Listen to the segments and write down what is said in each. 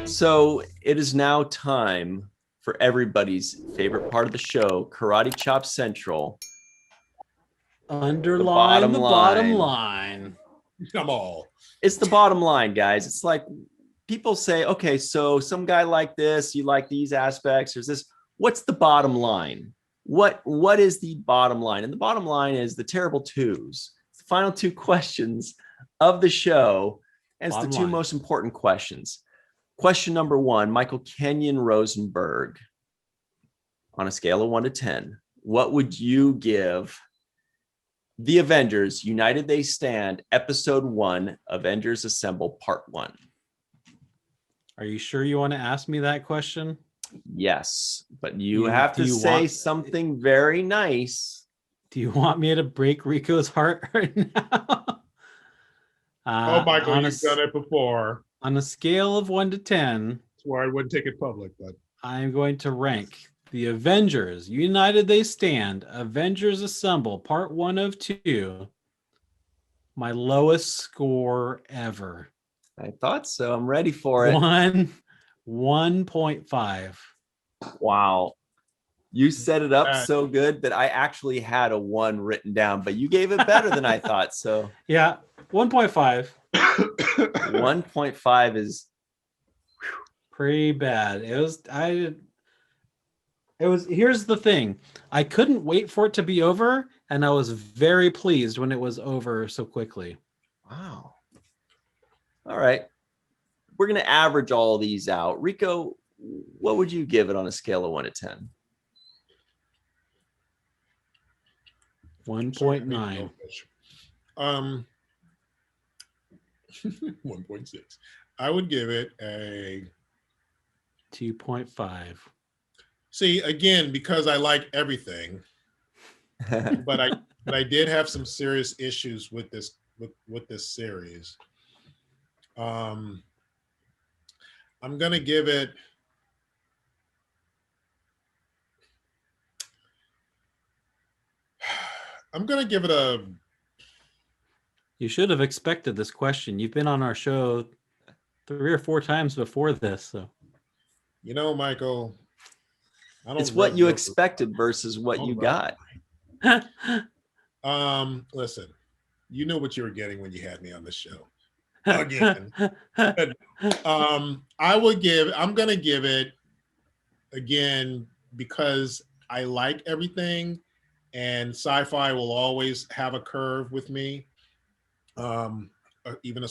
So it is now time for everybody's favorite part of the show, Karate Chop Central. Underline the bottom line. line. Come on. It's the bottom line, guys. It's like people say, okay, so some guy like this, you like these aspects, there's this. What's the bottom line? What is the bottom line? And the bottom line is the terrible twos. It's the final two questions of the show. And it's the two most important questions. Question number one, Michael Kenyon Rosenberg. On a scale of 1 to 10, what would you give The Avengers, United They Stand, Episode 1, Avengers Assemble, Part 1? Are you sure you want to ask me that question? Yes, but you have to say something very nice. Do you want me to break Rico's heart right now? Oh, Michael, you've done it before. On a scale of 1 to 10, that's why I wouldn't take it public, but I'm going to rank The Avengers, United They Stand, Avengers Assemble, Part 1 of 2, my lowest score ever. I thought so. I'm ready for it. 1.5. Wow. You set it up so good that I actually had a 1 written down, but you gave it better than I thought. So yeah, 1.5. 1.5 is pretty bad. Here's the thing. I couldn't wait for it to be over, and I was very pleased when it was over so quickly. Wow. All right. We're going to average all these out. Rico, what would you give it on a scale of 1 to 10? 1.9. 1.6. I would give it a 2.5. See, again, because I like everything, but I did have some serious issues with this series. I'm gonna give it a. You should have expected this question. You've been on our show 3 or 4 times before this, so. You know, Michael, it's what you expected versus what you got. Listen, you know what you were getting when you had me on the show. Again. I'm gonna give it again because I like everything, and sci-fi will always have a curve with me. Even a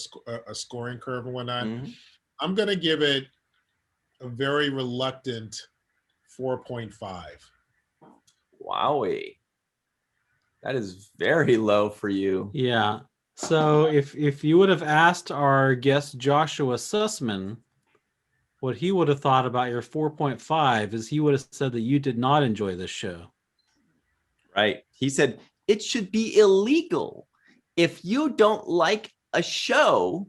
scoring curve and whatnot. Mm-hmm. I'm gonna give it a very reluctant 4.5. Wowie. That is very low for you. Yeah. So if you would have asked our guest Joshua Sussman what he would have thought about your 4.5 is he would have said that you did not enjoy this show. Right. He said it should be illegal. If you don't like a show,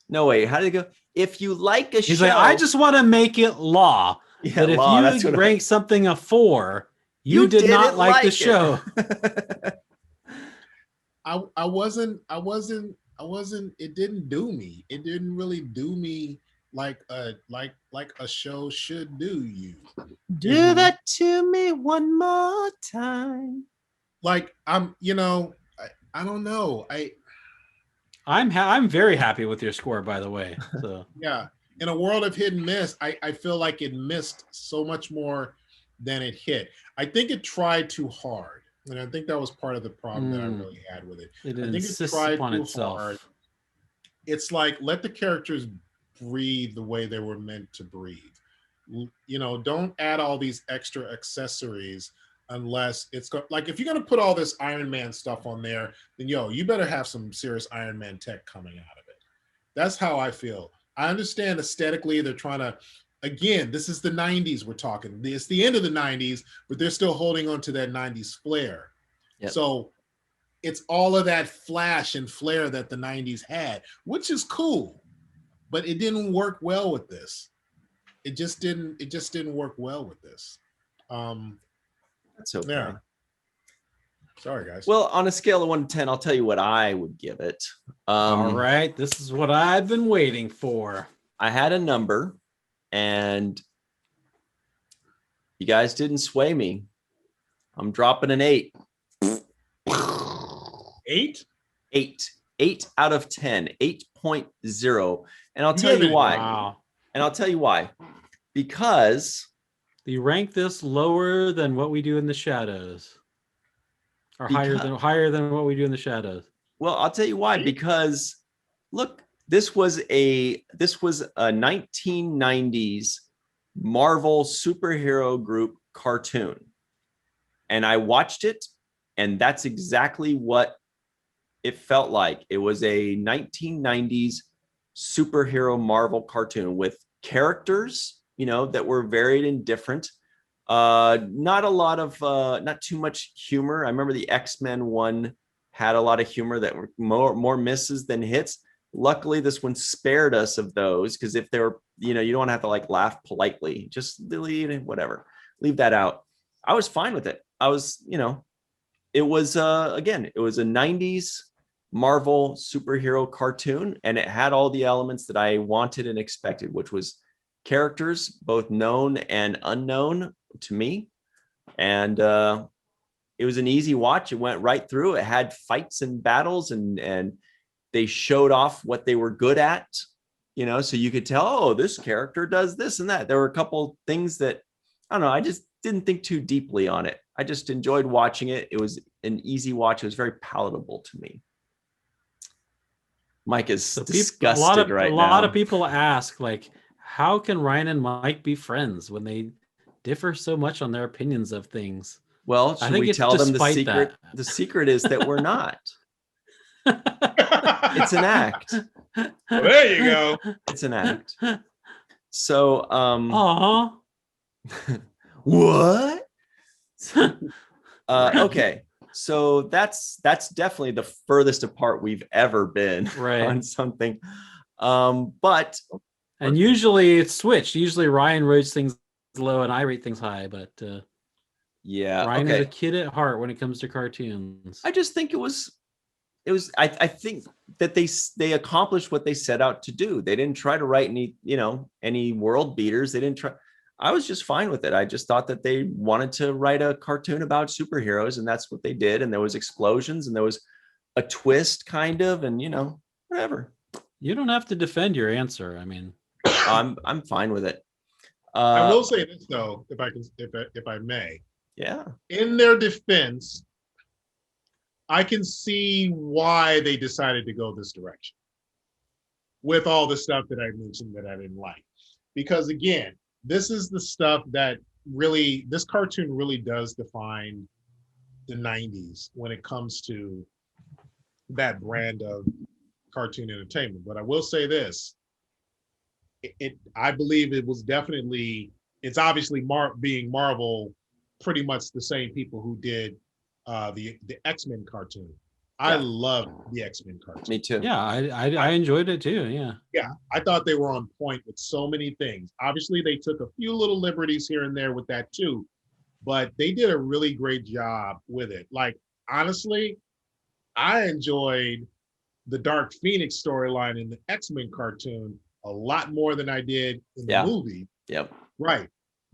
no way. How did it go? If you like a show, he's like, I just want to make it law. Yeah, that if law, you rank something a 4, you did not like the show. I wasn't. It didn't do me. It didn't really do me like a show should do you. Do that to me one more time. Like I don't know. I'm very happy with your score, by the way. So yeah, in a world of hit and miss, I feel like it missed so much more than it hit. I think it tried too hard, and I think that was part of the problem that I really had with it. I think it tried too itself. Hard. It's like let the characters breathe the way they were meant to breathe. Don't add all these extra accessories. Unless it's like if you're gonna put all this Iron Man stuff on there, then you better have some serious Iron Man tech coming out of it. That's how I feel. I understand aesthetically they're trying to. Again, this is the 90s we're talking. It's the end of the 90s, but they're still holding on to that 90s flair. Yep. So it's all of that flash and flair that the 90s had, which is cool, but it didn't work well with this. It just didn't work well with this. That's okay. Yeah. Sorry, guys. Well, on a scale of 1 to 10, I'll tell you what I would give it. All right. This is what I've been waiting for. I had a number, and you guys didn't sway me. I'm dropping an 8. 8? 8 out of 10, 8.0. And I'll You tell gave you it- why. Wow. And I'll tell you why. Because You rank this lower than What We Do in the Shadows, or higher than What We Do in the Shadows. well, I'll tell you why. Because look, this was a 1990s Marvel superhero group cartoon. And I watched it, and that's exactly what it felt like. It was a 1990s superhero Marvel cartoon with characters, that were varied and different. Not a lot of, not too much humor. I remember the X-Men one had a lot of humor that were more misses than hits. Luckily, this one spared us of those, because if they were, you don't want to have to like laugh politely. Just leave that out. I was fine with it. I was, it was again, it was a 90s Marvel superhero cartoon, and it had all the elements that I wanted and expected, which was characters, both known and unknown to me. And it was an easy watch. It went right through. It had fights and battles, and they showed off what they were good at, so you could tell, oh, this character does this and that. There were a couple things that, I don't know, I just didn't think too deeply on it. I just enjoyed watching it. It was an easy watch. It was very palatable to me. Mike is disgusted right now. A lot of people ask, like, how can Ryan and Mike be friends when they differ so much on their opinions of things? Well, should we tell them the secret? That. The secret is that we're not. It's an act. Well, there you go. It's an act. So, Aww. what? Okay. So that's definitely the furthest apart we've ever been on something. But and usually it's switched. Usually Ryan rates things low and I rate things high, but yeah, Ryan is a kid at heart when it comes to cartoons. I just think it was I think that they accomplished what they set out to do. They didn't try to write any world beaters. They didn't try. I was just fine with it. I just thought that they wanted to write a cartoon about superheroes, and that's what they did. And there was explosions, and there was a twist, kind of, and whatever. You don't have to defend your answer. I mean, I'm fine with it. I will say this though, if I may. Yeah. In their defense, I can see why they decided to go this direction with all the stuff that I mentioned that I didn't like. Because again, this is the stuff that really, this cartoon really does define the 90s when it comes to that brand of cartoon entertainment. But I will say this, I believe it was definitely, it's obviously being Marvel, pretty much the same people who did the X-Men cartoon. I love the X-Men cartoon. Me too. Yeah, I enjoyed it too. Yeah. Yeah, I thought they were on point with so many things. Obviously, they took a few little liberties here and there with that too, but they did a really great job with it. Like, honestly, I enjoyed the Dark Phoenix storyline in the X-Men cartoon a lot more than I did in the movie. Yep. Right.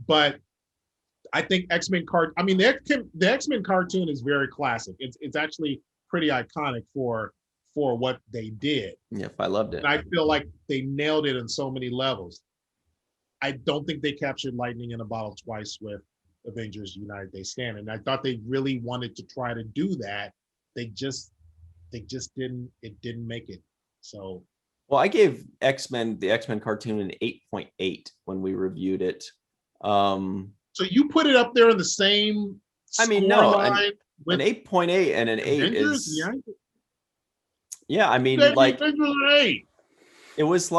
But I think the X-Men cartoon is very classic. It's actually pretty iconic for what they did. Yep, I loved it. And I feel like they nailed it on so many levels. I don't think they captured lightning in a bottle twice with Avengers United They Stand. And I thought they really wanted to try to do that. They just didn't make it. So well, I gave the X-Men cartoon an 8.8 when we reviewed it. So you put it up there in the same line with an 8.8 and an 8 Avengers, is like Avengers 8. It was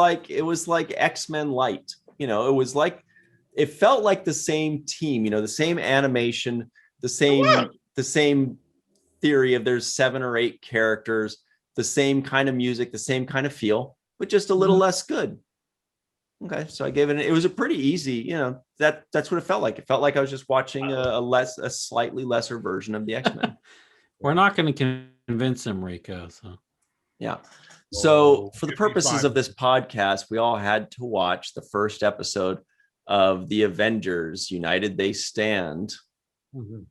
like X-Men Light. It felt like the same team, the same animation, the same theory of there's 7 or 8 characters, the same kind of music, the same kind of feel, but just a little less good. Okay, so I gave it was a pretty easy, that's what it felt like. It felt like I was just watching a slightly lesser version of the X-Men. We're not going to convince him, Rico. So yeah. So for the purposes of this podcast, we all had to watch the first episode of the Avengers, United They Stand. Mhm.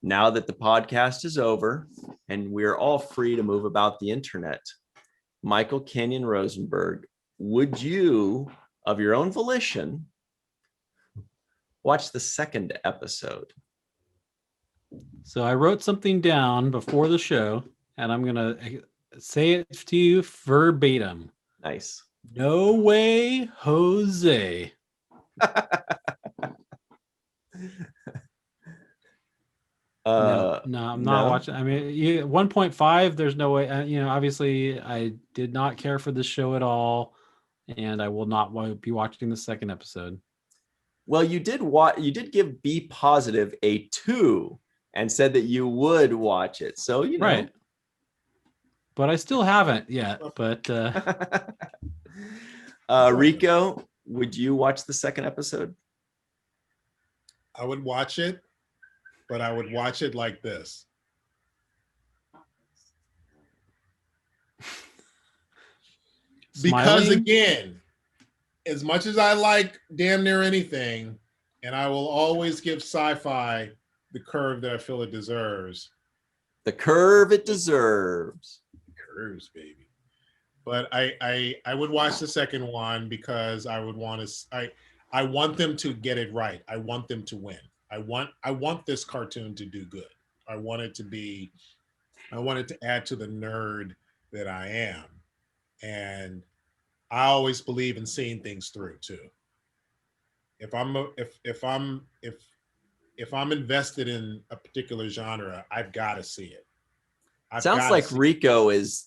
Now that the podcast is over and we're all free to move about the internet, Michael Kenyon Rosenberg, would you, of your own volition, watch the second episode? So I wrote something down before the show, and I'm going to say it to you verbatim. Nice. No way, Jose. No, I'm not watching. I mean, 1.5, there's no way. Obviously, I did not care for this show at all, and I will not be watching the second episode. Well, you did give B Positive a 2 and said that you would watch it. So, Right. But I still haven't yet. But Rico, would you watch the second episode? I would watch it, but I would watch it like this. Because Smiling? again, as much as I like damn near anything, and I will always give sci-fi the curve that I feel it deserves. The curve it deserves. Curves, baby. But I would watch the second one because I would want to. I want them to get it right. I want them to win. I want this cartoon to do good. I want it to add to the nerd that I am. And I always believe in seeing things through too. If I'm invested in a particular genre, I've got to see it. Sounds like Rico is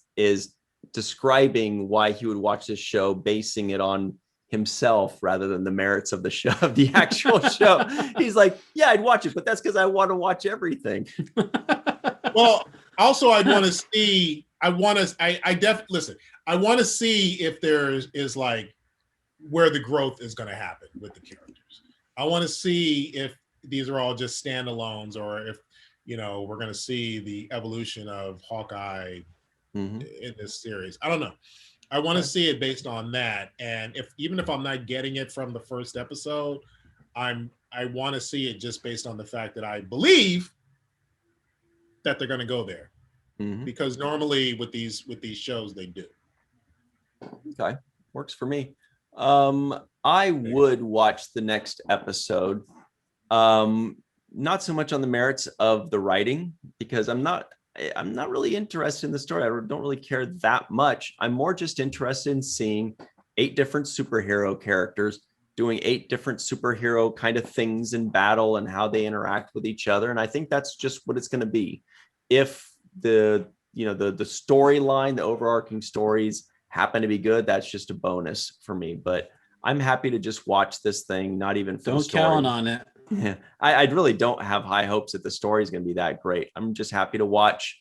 describing why he would watch this show, basing it on himself rather than the merits of the show, of the actual show. He's like, yeah, I'd watch it, but that's because I want to watch everything. Well, also I'd want to see. I want to see if there is like where the growth is going to happen with the characters. I want to see if these are all just standalones, or if we're going to see the evolution of Hawkeye in this series. I don't know. I want to see it based on that, and even if I'm not getting it from the first episode, I want to see it just based on the fact that I believe that they're going to go there. Because normally with these shows they do. Okay, works for me. I would watch the next episode. Not so much on the merits of the writing, because I'm not really interested in the story. I don't really care that much. I'm more just interested in seeing 8 different superhero characters doing 8 different superhero kind of things in battle and how they interact with each other. And I think that's just what it's going to be. If the storyline, the overarching stories happen to be good, that's just a bonus for me. But I'm happy to just watch this thing, not even for the story. Don't count on it. Yeah, I really don't have high hopes that the story is going to be that great. I'm just happy to watch,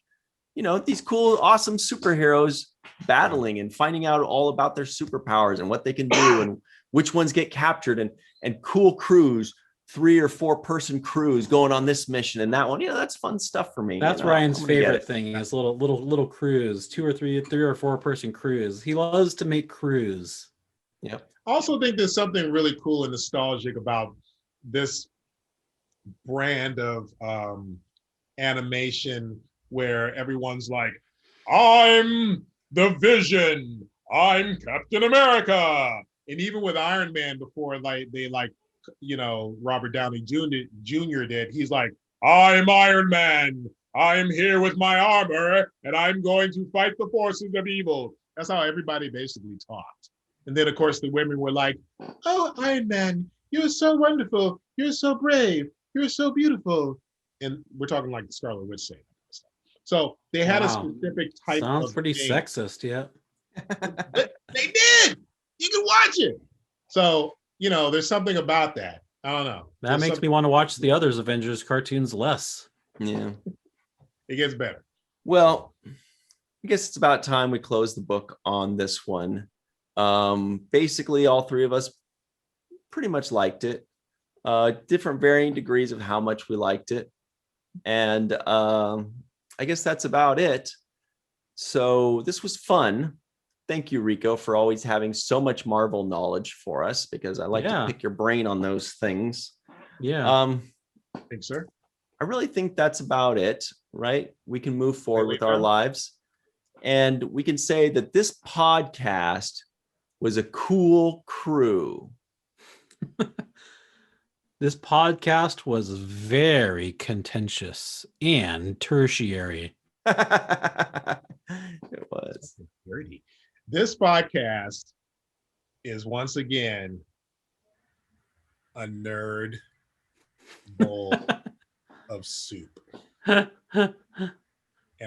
these cool, awesome superheroes battling and finding out all about their superpowers and what they can do and which ones get captured, and cool crews, 3 or 4 person crews going on this mission and that one. That's fun stuff for me. That's Ryan's favorite thing is little crews, 2 or 3 or 4 person crews. He loves to make crews. Yeah. I also think there's something really cool and nostalgic about this brand of animation where everyone's like, I'm the Vision, I'm Captain America. And even with Iron Man before, Robert Downey Jr. did, he's like, I'm Iron Man, I'm here with my armor and I'm going to fight the forces of evil. That's how everybody basically talked. And then of course the women were like, oh, Iron Man, you're so wonderful, you're so brave, you're so beautiful. And we're talking like the Scarlet Witch saying that stuff. So they had a specific type of Sounds pretty sexist, yeah. They did. You can watch it. So, there's something about that. I don't know. That makes me want to watch the others Avengers cartoons less. Yeah. It gets better. Well, I guess it's about time we close the book on this one. Basically, all 3 of us pretty much liked it. Different varying degrees of how much we liked it. And I guess that's about it. So this was fun. thank you, Rico, for always having so much Marvel knowledge for us, because I like to pick your brain on those things. Yeah. Thanks, sir. I really think that's about it, right? We can move forward with our lives. And we can say that this podcast was a cool crew. This podcast was very contentious and tertiary. It was. Dirty. This podcast is once again a nerd bowl of soup. And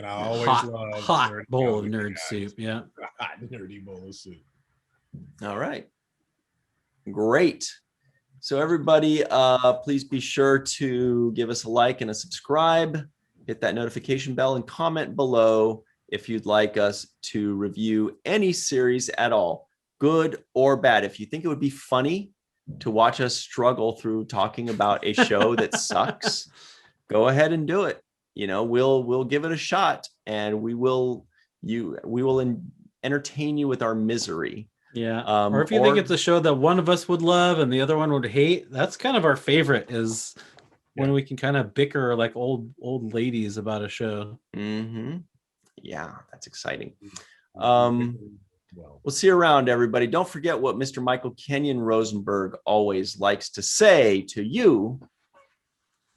I always love hot bowl of nerd soup. Yeah. Hot nerdy bowl of soup. All right. Great. So everybody, please be sure to give us a like and a subscribe, hit that notification bell, and comment below if you'd like us to review any series at all, good or bad. If you think it would be funny to watch us struggle through talking about a show that sucks, go ahead and do it. You know, we'll give it a shot, and we will entertain you with our misery. Yeah. Or if you think it's a show that one of us would love and the other one would hate, that's kind of our favorite, is when we can kind of bicker like old ladies about a show. Mm-hmm. Yeah, that's exciting. We'll see you around, everybody. Don't forget what Mr. Michael Kenyon Rosenberg always likes to say to you.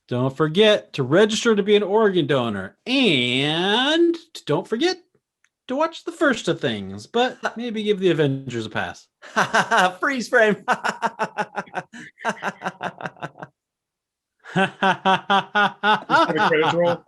Don't forget to register to be an organ donor, and don't forget to watch the first of things, but maybe give the Avengers a pass. Freeze frame. Just for the credits roll.